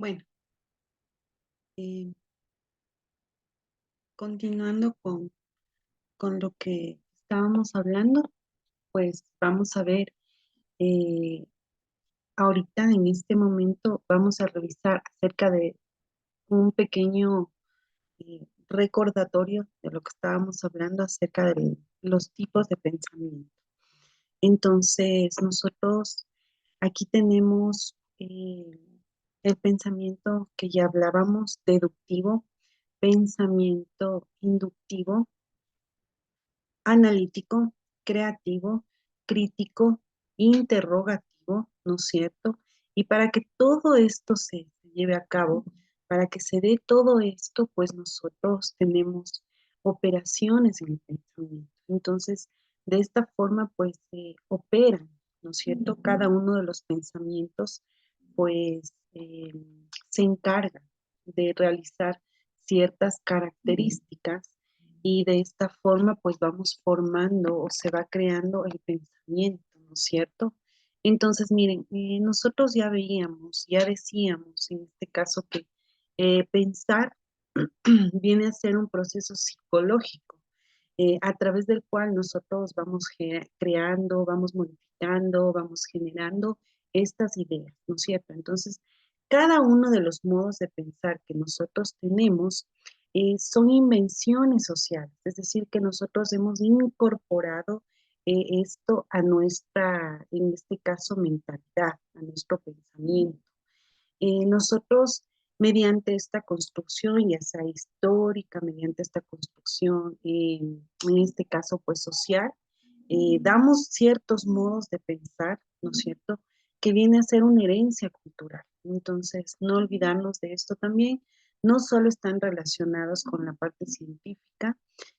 Bueno, eh, continuando con lo que estábamos hablando, pues vamos a ver, eh, ahorita en este momento vamos a revisar acerca de un pequeño recordatorio de lo que estábamos hablando acerca de los tipos de pensamiento. Entonces, nosotros aquí tenemos el pensamiento que ya hablábamos, deductivo, pensamiento inductivo, analítico, creativo, crítico, interrogativo, ¿no es cierto? Y para que todo esto se lleve a cabo, para que se dé todo esto, pues nosotros tenemos operaciones en el pensamiento. Entonces, de esta forma, pues se operan, ¿no es cierto? Cada uno de los pensamientos, pues se encarga de realizar ciertas características y de esta forma pues vamos formando o se va creando el pensamiento, ¿no es cierto? Entonces, miren, nosotros ya veíamos, ya decíamos en este caso que pensar viene a ser un proceso psicológico a través del cual nosotros vamos creando, vamos modificando, vamos generando estas ideas, ¿no es cierto? Entonces, cada uno de los modos de pensar que nosotros tenemos son invenciones sociales, es decir, que nosotros hemos incorporado esto a nuestra, en este caso, mentalidad, a nuestro pensamiento. Nosotros, mediante esta construcción, ya sea histórica, mediante esta construcción, en este caso, pues social, damos ciertos modos de pensar, ¿no es cierto?, que viene a ser una herencia cultural. Entonces, no olvidarnos de esto también, no solo están relacionados con la parte científica,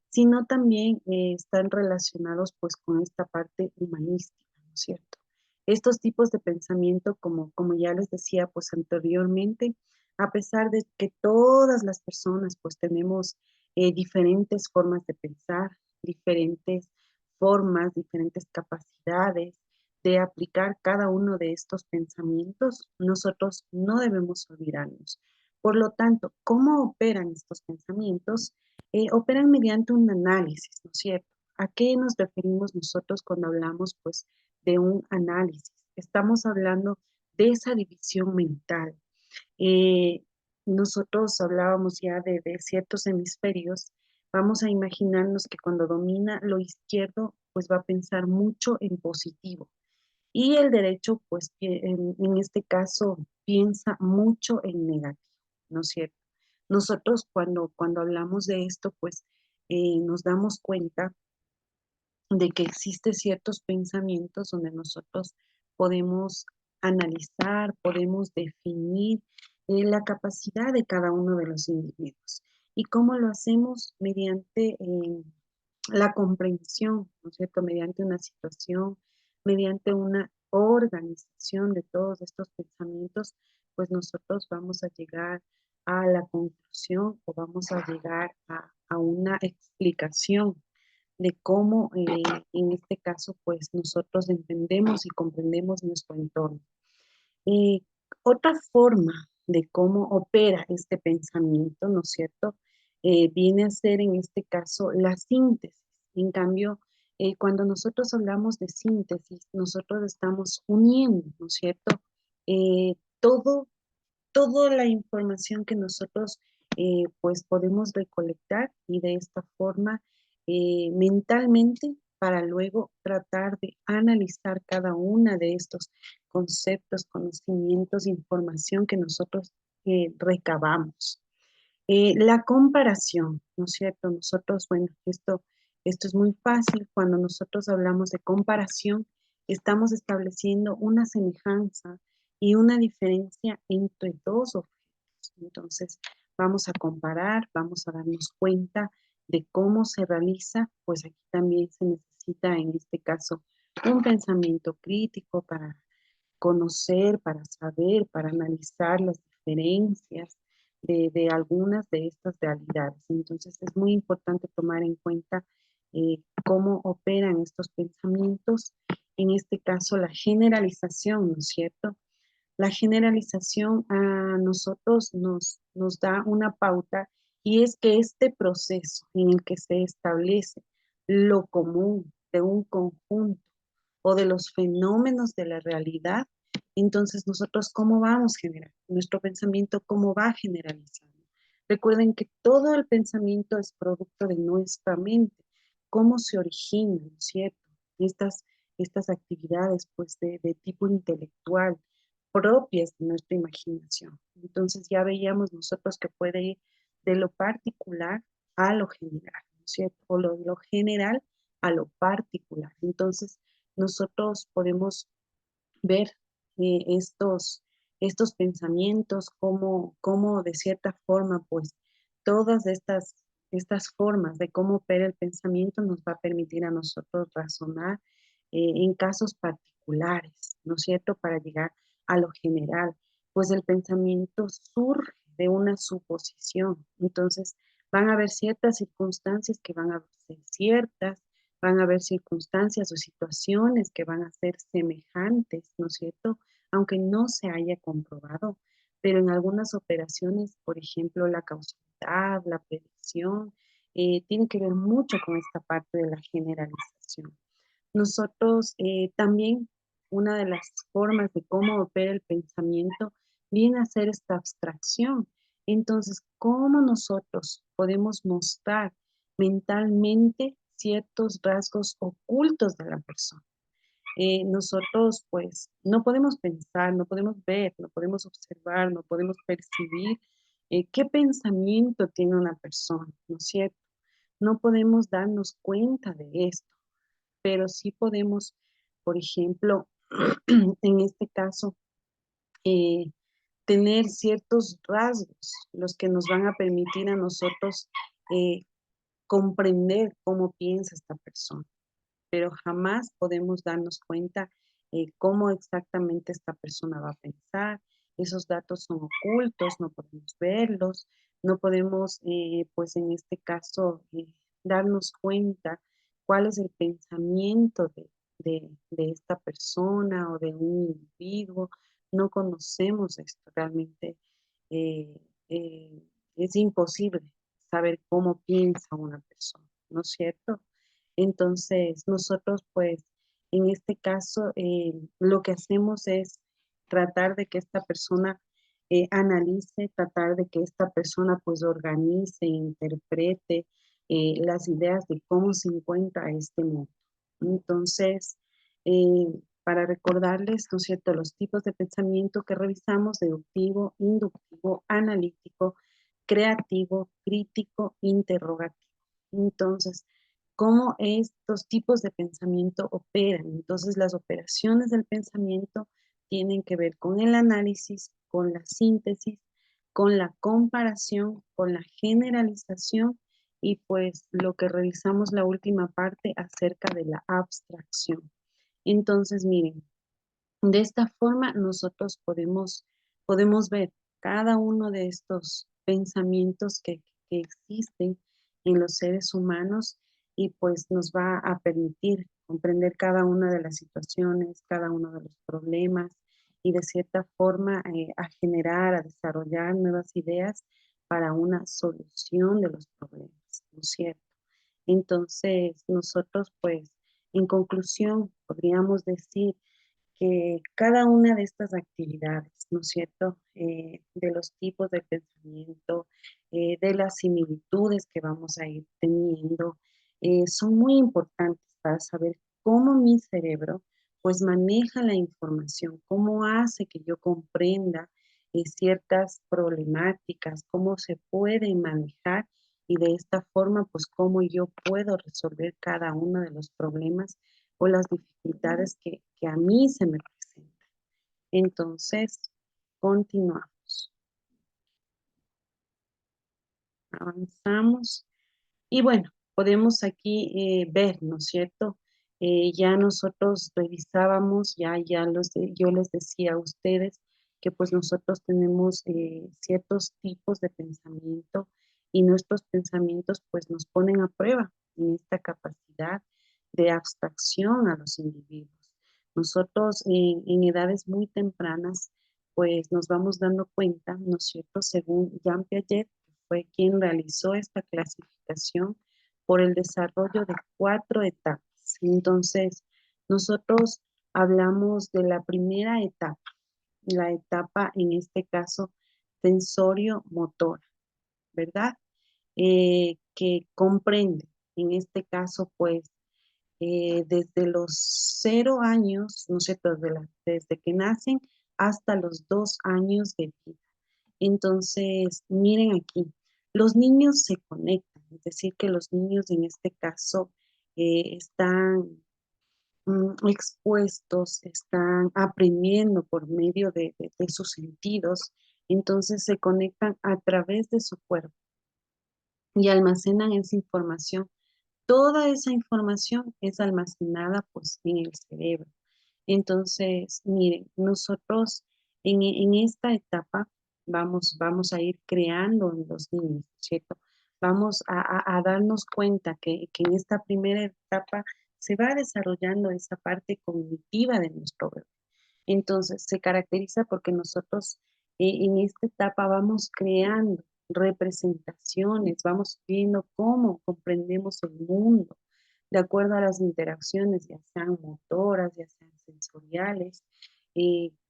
sino también están relacionados pues con esta parte humanística, ¿no es cierto? Estos tipos de pensamiento, como ya les decía pues anteriormente, a pesar de que todas las personas pues tenemos diferentes formas de pensar, diferentes formas, diferentes capacidades de aplicar cada uno de estos pensamientos, nosotros no debemos olvidarnos. Por lo tanto, ¿cómo operan estos pensamientos? Operan mediante un análisis, ¿no es cierto? ¿A qué nos referimos nosotros cuando hablamos, pues, de un análisis? Estamos hablando de esa división mental. Eh, Nosotros hablábamos ya de ciertos hemisferios. Vamos a imaginarnos que cuando domina lo izquierdo, pues va a pensar mucho en positivo. Y el derecho, pues, en este caso, piensa mucho en negativo, ¿no es cierto? Nosotros cuando hablamos de esto, pues nos damos cuenta de que existen ciertos pensamientos donde nosotros podemos analizar, podemos definir la capacidad de cada uno de los individuos. ¿Y cómo lo hacemos? Mediante la comprensión, ¿no es cierto? Mediante una situación, mediante una organización de todos estos pensamientos, pues nosotros vamos a llegar a la conclusión o vamos a llegar a una explicación de cómo en este caso pues nosotros entendemos y comprendemos nuestro entorno. Eh, Otra forma de cómo opera este pensamiento, ¿no es cierto? Viene a ser en este caso la síntesis. En cambio, cuando nosotros hablamos de síntesis, nosotros estamos uniendo, ¿no es cierto? Todo toda la información que nosotros pues podemos recolectar y de esta forma mentalmente para luego tratar de analizar cada una de estos conceptos, conocimientos, información que nosotros recabamos. La comparación, ¿no es cierto? Nosotros, bueno, esto es muy fácil. Cuando nosotros hablamos de comparación, estamos estableciendo una semejanza y una diferencia entre dos objetos. Entonces, vamos a comparar, vamos a darnos cuenta de cómo se realiza, pues aquí también se necesita en este caso un pensamiento crítico para conocer, para saber, para analizar las diferencias de algunas de estas realidades. Entonces es muy importante tomar en cuenta cómo operan estos pensamientos, en este caso la generalización, ¿no es cierto? La generalización a nosotros nos da una pauta y es que este proceso en el que se establece lo común de un conjunto o de los fenómenos de la realidad, entonces nosotros cómo vamos a generar, nuestro pensamiento cómo va generalizando. Recuerden que todo el pensamiento es producto de nuestra mente, cómo se origina, ¿no es cierto? Estas actividades pues de tipo intelectual, propias de nuestra imaginación. Entonces ya veíamos nosotros que puede ir de lo particular a lo general, ¿no es cierto? O lo general a lo particular. Entonces nosotros podemos ver estos pensamientos, como de cierta forma, pues todas estas formas de cómo opera el pensamiento nos va a permitir a nosotros razonar en casos particulares, ¿no es cierto?, para llegar a lo general, pues el pensamiento surge de una suposición. Entonces, van a haber ciertas circunstancias que van a ser ciertas, van a haber circunstancias o situaciones que van a ser semejantes, ¿no es cierto?, aunque no se haya comprobado, pero en algunas operaciones, por ejemplo, la causalidad, la predicción, tiene que ver mucho con esta parte de la generalización. Nosotros también, una de las formas de cómo opera el pensamiento viene a ser esta abstracción. Entonces, ¿cómo nosotros podemos mostrar mentalmente ciertos rasgos ocultos de la persona? Nosotros pues no podemos pensar, no podemos ver, no podemos observar, no podemos percibir qué pensamiento tiene una persona, ¿no es cierto? No podemos darnos cuenta de esto, pero sí podemos, por ejemplo, en este caso, eh, tener ciertos rasgos, los que nos van a permitir a nosotros eh, comprender cómo piensa esta persona, pero jamás podemos darnos cuenta cómo exactamente esta persona va a pensar. Esos datos son ocultos, no podemos verlos, no podemos, pues en este caso, darnos cuenta cuál es el pensamiento de esta persona o de un individuo. No conocemos esto realmente. eh, eh, es imposible saber cómo piensa una persona, ¿no es cierto? Entonces, nosotros, pues, en este caso, lo que hacemos es tratar de que esta persona analice, tratar de que esta persona, pues, organice, interprete las ideas de cómo se encuentra este mundo. Entonces, eh, para recordarles, ¿no es cierto?, los tipos de pensamiento que revisamos: deductivo, inductivo, analítico, creativo, crítico, interrogativo. Entonces, cómo estos tipos de pensamiento operan. Entonces, las operaciones del pensamiento tienen que ver con el análisis, con la síntesis, con la comparación, con la generalización y pues lo que revisamos la última parte acerca de la abstracción. Entonces, miren, de esta forma nosotros podemos ver cada uno de estos pensamientos que existen en los seres humanos y pues nos va a permitir comprender cada una de las situaciones, cada uno de los problemas y de cierta forma a generar, a desarrollar nuevas ideas para una solución de los problemas, ¿no es cierto? Entonces, nosotros pues en conclusión podríamos decir que cada una de estas actividades, ¿no es cierto?, de los tipos de pensamiento, de las similitudes que vamos a ir teniendo, son muy importantes para saber cómo mi cerebro pues maneja la información, cómo hace que yo comprenda ciertas problemáticas, cómo se pueden manejar y de esta forma pues cómo yo puedo resolver cada uno de los problemas o las dificultades que a mí se me presentan. Entonces, continuamos. Avanzamos. Y bueno, podemos aquí ver, ¿no es cierto? Ya nosotros revisábamos, yo les decía a ustedes que pues nosotros tenemos ciertos tipos de pensamiento y nuestros pensamientos pues nos ponen a prueba en esta capacidad de abstracción a los individuos. Nosotros en edades muy tempranas pues nos vamos dando cuenta, ¿no es cierto? Según Jean Piaget, fue quien realizó esta clasificación por el desarrollo de 4 etapas. Entonces, nosotros hablamos de la primera etapa, la etapa en este caso sensorio-motora, ¿verdad? Que comprende, en este caso, pues, desde los 0 años, ¿no es cierto? Desde que nacen hasta los 2 años de vida. Entonces, miren aquí, los niños se conectan, es decir, que los niños en este caso están expuestos, están aprendiendo por medio de sus sentidos, entonces se conectan a través de su cuerpo y almacenan esa información. Toda esa información es almacenada pues en el cerebro. Entonces, miren, nosotros en esta etapa vamos a ir creando en los niños, ¿cierto? Vamos a darnos cuenta que en esta primera etapa se va desarrollando esa parte cognitiva de nuestro bebé. Entonces, se caracteriza porque nosotros en esta etapa vamos creando representaciones, vamos viendo cómo comprendemos el mundo de acuerdo a las interacciones, ya sean motoras, ya sean sensoriales,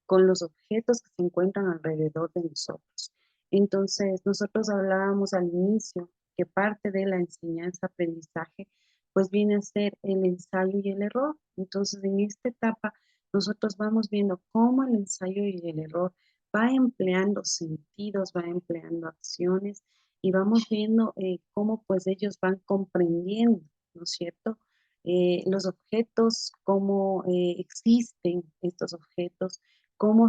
con los objetos que se encuentran alrededor de nosotros. Entonces, nosotros hablábamos al inicio que parte de la enseñanza-aprendizaje, pues viene a ser el ensayo y el error. Entonces, en esta etapa, nosotros vamos viendo cómo el ensayo y el error va empleando sentidos, va empleando acciones y vamos viendo cómo pues ellos van comprendiendo, ¿no es cierto? Los objetos, cómo existen estos objetos, cómo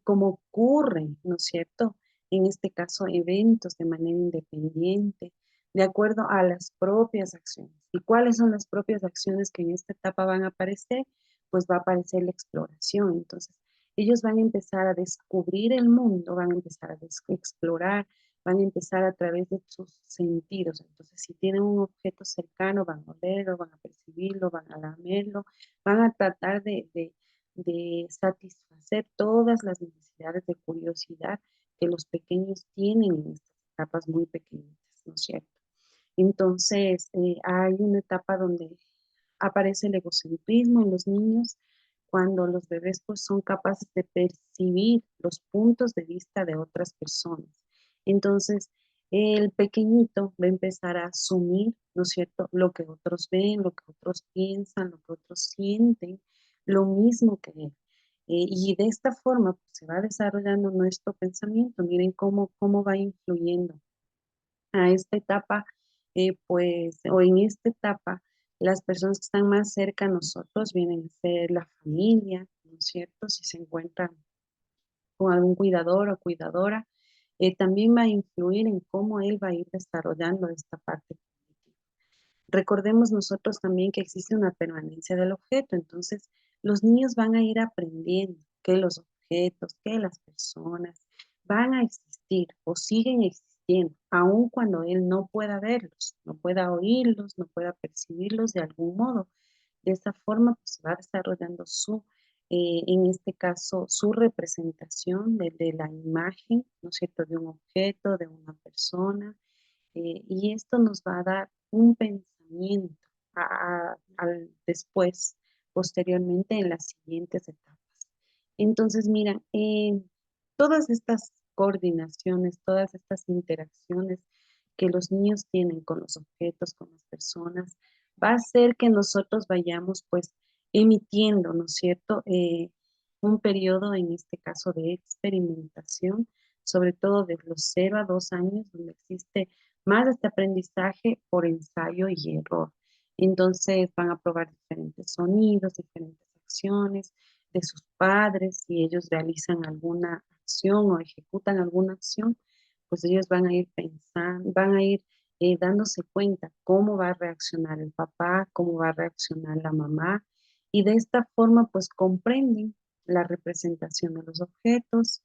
ocurren, ¿no es cierto? En este caso, eventos de manera independiente, de acuerdo a las propias acciones. ¿Y cuáles son las propias acciones que en esta etapa van a aparecer? Pues va a aparecer la exploración. Entonces, ellos van a empezar a descubrir el mundo, van a empezar a explorar, van a empezar a través de sus sentidos. Entonces, si tienen un objeto cercano, van a olerlo, van a percibirlo, van a lamerlo, van a tratar de satisfacer todas las necesidades de curiosidad que los pequeños tienen en estas etapas muy pequeñitas, ¿no es cierto? Entonces, hay una etapa donde aparece el egocentrismo en los niños, cuando los bebés pues son capaces de percibir los puntos de vista de otras personas. Entonces, el pequeñito va a empezar a asumir, ¿no es cierto?, lo que otros ven, lo que otros piensan, lo que otros sienten, lo mismo que él. Y de esta forma pues, se va desarrollando nuestro pensamiento. Miren cómo va influyendo a esta etapa, pues, o en esta etapa, las personas que están más cerca a nosotros vienen a ser la familia, ¿no es cierto? Si se encuentran con algún cuidador o cuidadora, también va a influir en cómo él va a ir desarrollando esta parte cognitiva. Recordemos nosotros también que existe una permanencia del objeto, entonces los niños van a ir aprendiendo que los objetos, que las personas van a existir o siguen existiendo, aun cuando él no pueda verlos, no pueda oírlos, no pueda percibirlos de algún modo. De esta forma, pues, se va desarrollando en este caso, su representación de la imagen, ¿no es cierto?, de un objeto, de una persona, y esto nos va a dar un pensamiento al después, posteriormente en las siguientes etapas. Entonces, mira, todas estas coordinaciones, todas estas interacciones que los niños tienen con los objetos, con las personas, va a hacer que nosotros vayamos pues emitiendo, ¿no es cierto? Un periodo, en este caso, de experimentación, sobre todo de los 0 a 2 años, donde existe más este aprendizaje por ensayo y error. Entonces van a probar diferentes sonidos, diferentes acciones de sus padres, si ellos realizan alguna acción o ejecutan alguna acción, pues ellos van a ir pensando, van a ir dándose cuenta cómo va a reaccionar el papá, cómo va a reaccionar la mamá, y de esta forma pues comprenden la representación de los objetos,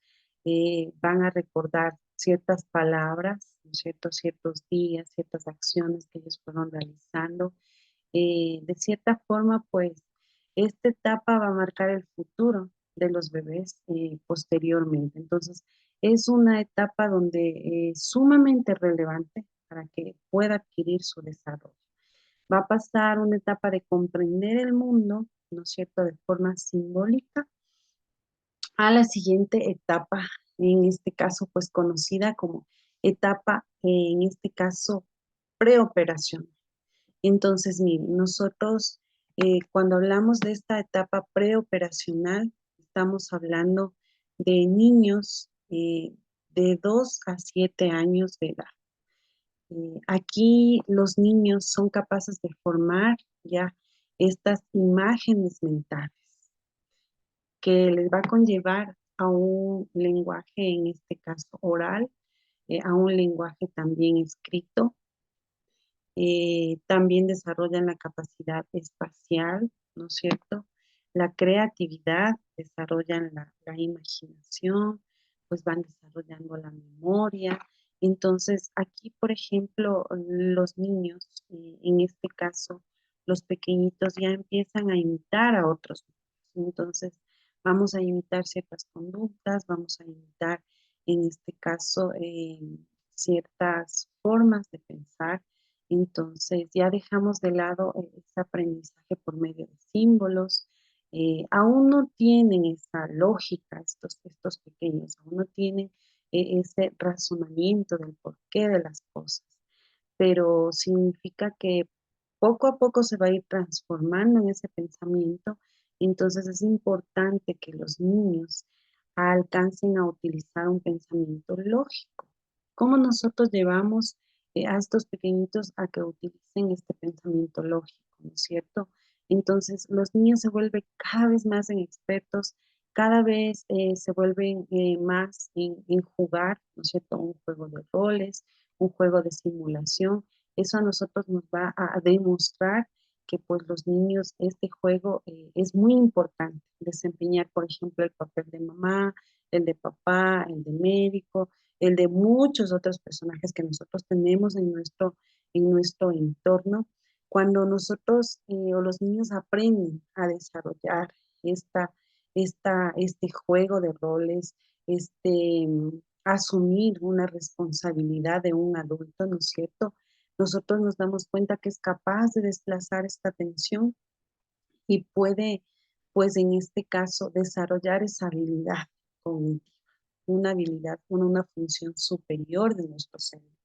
van a recordar ciertas palabras, ¿no es cierto? Ciertos días, ciertas acciones que ellos fueron realizando. De cierta forma, pues, esta etapa va a marcar el futuro de los bebés posteriormente. Entonces, es una etapa donde es sumamente relevante para que pueda adquirir su desarrollo. Va a pasar una etapa de comprender el mundo, ¿no es cierto?, de forma simbólica, a la siguiente etapa, en este caso, pues conocida como etapa, en este caso, preoperación. Entonces, miren, nosotros cuando hablamos de esta etapa preoperacional, estamos hablando de niños de 2 a 7 años de edad. Aquí los niños son capaces de formar ya estas imágenes mentales que les va a conllevar a un lenguaje, en este caso oral, a un lenguaje también escrito. También desarrollan la capacidad espacial, ¿no es cierto? La creatividad, desarrollan la imaginación, pues van desarrollando la memoria. Entonces, aquí, por ejemplo, los niños, en este caso, los pequeñitos ya empiezan a imitar a otros niños. Entonces, vamos a imitar ciertas conductas, vamos a imitar, en este caso, ciertas formas de pensar. Entonces ya dejamos de lado ese aprendizaje por medio de símbolos. Aún no tienen esa lógica estos pequeños, aún no tienen ese razonamiento del porqué de las cosas, pero significa que poco a poco se va a ir transformando en ese pensamiento. Entonces es importante que los niños alcancen a utilizar un pensamiento lógico. ¿Cómo nosotros llevamos a estos pequeñitos a que utilicen este pensamiento lógico, ¿no es cierto? Entonces los niños se vuelven cada vez más en expertos, cada vez se vuelven más en jugar, ¿no es cierto? Un juego de roles, un juego de simulación. Eso a nosotros nos va a demostrar que pues los niños, este juego es muy importante, desempeñar, por ejemplo, el papel de mamá, el de papá, el de médico, el de muchos otros personajes que nosotros tenemos en nuestro entorno. Cuando nosotros o los niños aprenden a desarrollar esta, este juego de roles, asumir una responsabilidad de un adulto, ¿no es cierto? Nosotros nos damos cuenta que es capaz de desplazar esta tensión y puede, pues en este caso, desarrollar esa habilidad cognitiva, una habilidad, una función superior de nuestro cerebro.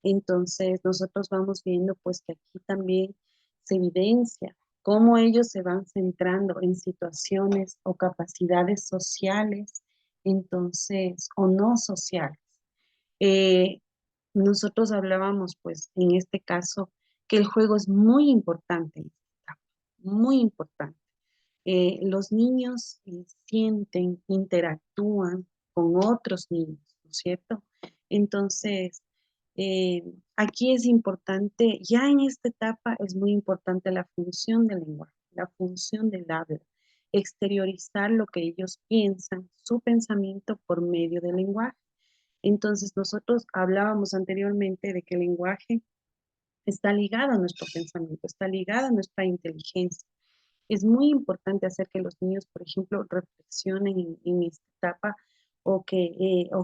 Entonces, nosotros vamos viendo pues que aquí también se evidencia cómo ellos se van centrando en situaciones o capacidades sociales, entonces, o no sociales. Eh, Nosotros hablábamos, pues, en este caso, que el juego es muy importante en esta etapa, muy importante. Los niños sienten, interactúan con otros niños, ¿no es cierto? Entonces, eh, aquí es importante, ya en esta etapa es muy importante la función del lenguaje, la función del habla, exteriorizar lo que ellos piensan, su pensamiento por medio del lenguaje. Entonces, nosotros hablábamos anteriormente de que el lenguaje está ligado a nuestro pensamiento, está ligado a nuestra inteligencia. Es muy importante hacer que los niños, por ejemplo, reflexionen en esta etapa o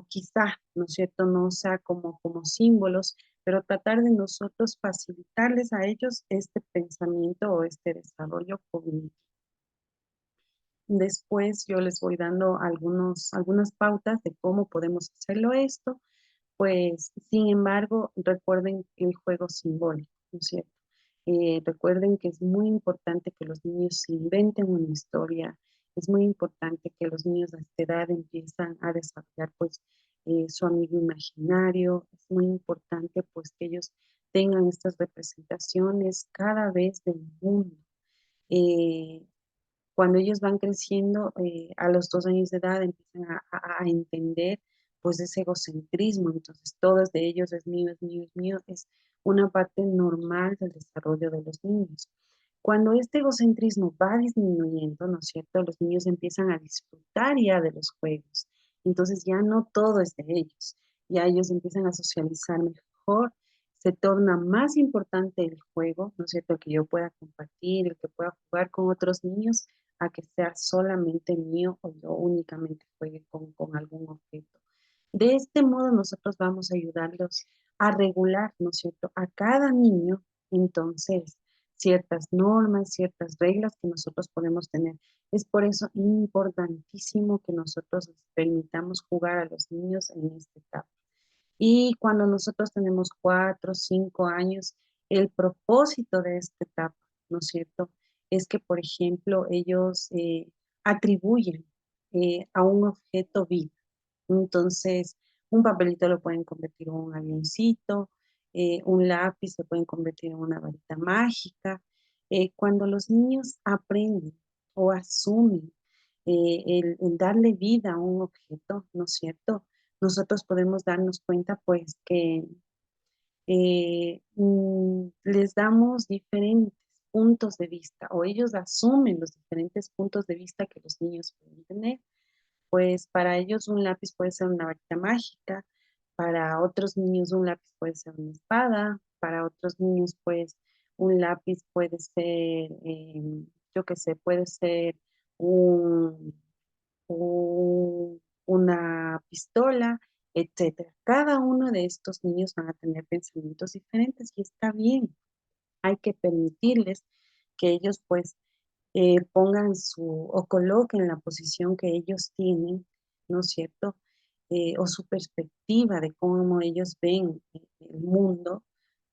quizá, ¿no es cierto?, no sea como símbolos, pero tratar de nosotros facilitarles a ellos este pensamiento o este desarrollo cognitivo. Después yo les voy dando algunas pautas de cómo podemos hacerlo esto, pues, sin embargo, recuerden el juego simbólico, ¿no es cierto? Recuerden que es muy importante que los niños se inventen una historia, es muy importante que los niños a esta edad empiezan a desarrollar, pues, su amigo imaginario, es muy importante, pues, que ellos tengan estas representaciones cada vez del mundo. Eh, Cuando ellos van creciendo, a los 2 años de edad empiezan a entender pues ese egocentrismo, entonces todo es de ellos, es mío, es mío, es mío, es una parte normal del desarrollo de los niños. Cuando este egocentrismo va disminuyendo, ¿no es cierto? Los niños empiezan a disfrutar ya de los juegos. Entonces ya no todo es de ellos. Ya ellos empiezan a socializar mejor. Se torna más importante el juego, ¿no es cierto? Que yo pueda compartir, el que pueda jugar con otros niños, a que sea solamente mío o yo únicamente juegue con algún objeto. De este modo nosotros vamos a ayudarlos a regular, ¿no es cierto? A cada niño, entonces, ciertas normas, ciertas reglas que nosotros podemos tener. Es por eso importantísimo que nosotros les permitamos jugar a los niños en esta etapa. Y cuando nosotros tenemos 4 o 5 años, el propósito de esta etapa, ¿no es cierto? Es que, por ejemplo, ellos atribuyen a un objeto vida. Entonces, un papelito lo pueden convertir en un avioncito, un lápiz lo pueden convertir en una varita mágica. Cuando los niños aprenden o asumen el darle vida a un objeto, ¿no es cierto? Nosotros podemos darnos cuenta pues que les damos diferentes puntos de vista o ellos asumen los diferentes puntos de vista que los niños pueden tener. Pues para ellos un lápiz puede ser una varita mágica, para otros niños un lápiz puede ser una espada, para otros niños pues un lápiz puede ser, yo qué sé, puede ser un una pistola, etcétera. Cada uno de estos niños van a tener pensamientos diferentes y está bien. Hay que permitirles que ellos pues pongan su o coloquen la posición que ellos tienen, ¿no es cierto? O su perspectiva de cómo ellos ven el mundo,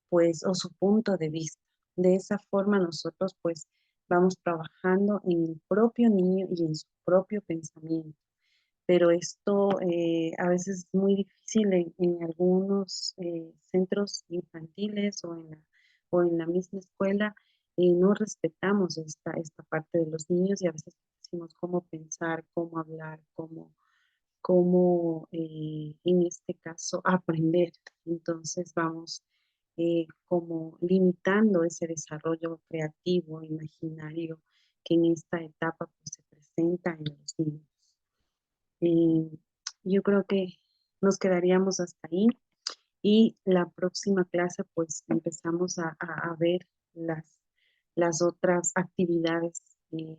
pues, o su punto de vista. De esa forma nosotros pues vamos trabajando en el propio niño y en su propio pensamiento, pero esto a veces es muy difícil en algunos centros infantiles o en la misma escuela. No respetamos esta parte de los niños y a veces decimos cómo pensar, cómo hablar, cómo en este caso aprender. Entonces vamos como limitando ese desarrollo creativo, imaginario, que en esta etapa pues, se presenta en los niños. Eh, yo creo que nos quedaríamos hasta ahí y la próxima clase pues empezamos a ver las, las otras actividades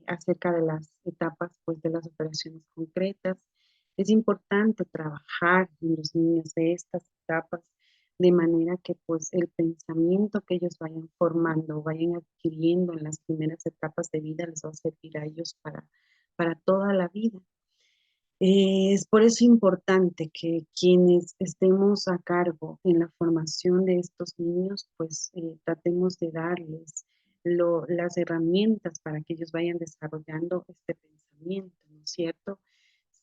acerca de las etapas pues de las operaciones concretas. Es importante trabajar en los niños de estas etapas de manera que pues el pensamiento que ellos vayan formando, vayan adquiriendo en las primeras etapas de vida les va a servir a ellos para toda la vida. Es por eso importante que quienes estemos a cargo en la formación de estos niños, pues tratemos de darles las herramientas para que ellos vayan desarrollando este pensamiento, ¿no es cierto?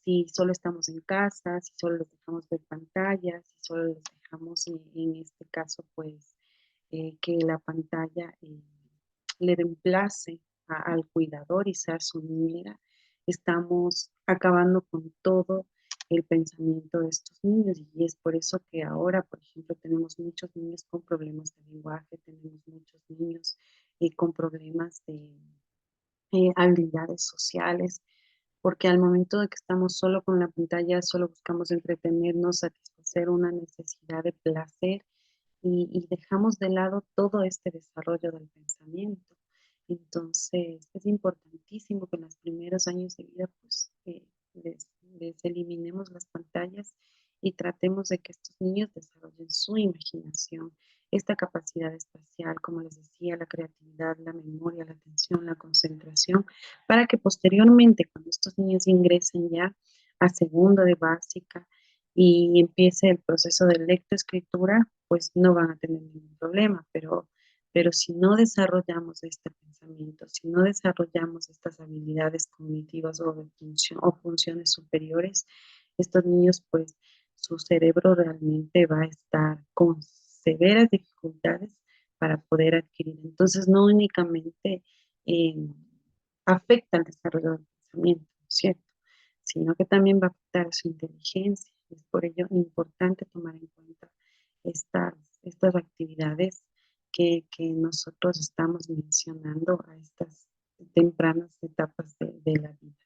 Si solo estamos en casa, si solo les dejamos ver pantallas, si solo les dejamos en este caso, pues que la pantalla le reemplace al cuidador y sea su niñera, estamos acabando con todo el pensamiento de estos niños y es por eso que ahora, por ejemplo, tenemos muchos niños con problemas de lenguaje, tenemos muchos niños con problemas de habilidades sociales, porque al momento de que estamos solo con la pantalla, solo buscamos entretenernos, satisfacer una necesidad de placer y dejamos de lado todo este desarrollo del pensamiento. Entonces, es importantísimo que en los primeros años de vida, pues, les eliminemos las pantallas y tratemos de que estos niños desarrollen su imaginación, esta capacidad espacial, como les decía, la creatividad, la memoria, la atención, la concentración, para que posteriormente, cuando estos niños ingresen ya a segundo de básica y empiece el proceso de lectoescritura, pues no van a tener ningún problema, pero si no desarrollamos este pensamiento, si no desarrollamos estas habilidades cognitivas o funciones superiores, estos niños, pues su cerebro realmente va a estar con severas dificultades para poder adquirir. Entonces, no únicamente eh, afecta el desarrollo del pensamiento, ¿no es cierto? Sino que también va a afectar su inteligencia. Es por ello importante tomar en cuenta estas estas actividades que nosotros estamos mencionando a estas tempranas etapas de la vida.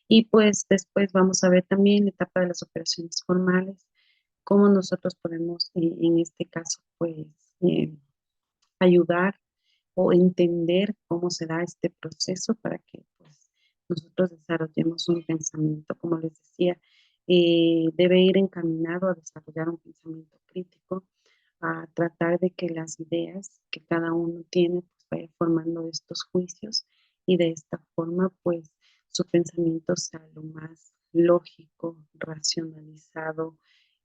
Y pues después vamos a ver también la etapa de las operaciones formales, cómo nosotros podemos, en este caso, pues ayudar o entender cómo se da este proceso para que pues, nosotros desarrollemos un pensamiento, como les decía, debe ir encaminado a desarrollar un pensamiento crítico, a tratar de que las ideas que cada uno tiene pues vaya formando estos juicios y de esta forma pues su pensamiento sea lo más lógico, racionalizado,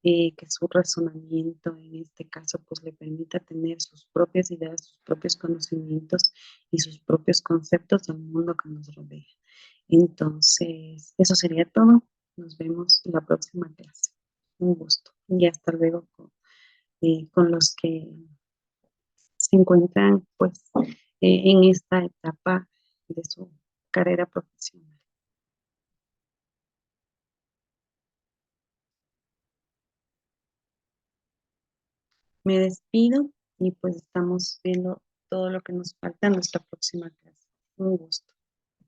que su razonamiento en este caso pues le permita tener sus propias ideas, sus propios conocimientos y sus propios conceptos del mundo que nos rodea. Entonces, eso sería todo. Nos vemos en la próxima clase. Un gusto. Y hasta luego con los que se encuentran pues en esta etapa de su carrera profesional. Me despido y pues estamos viendo todo lo que nos falta en nuestra próxima clase. Un gusto.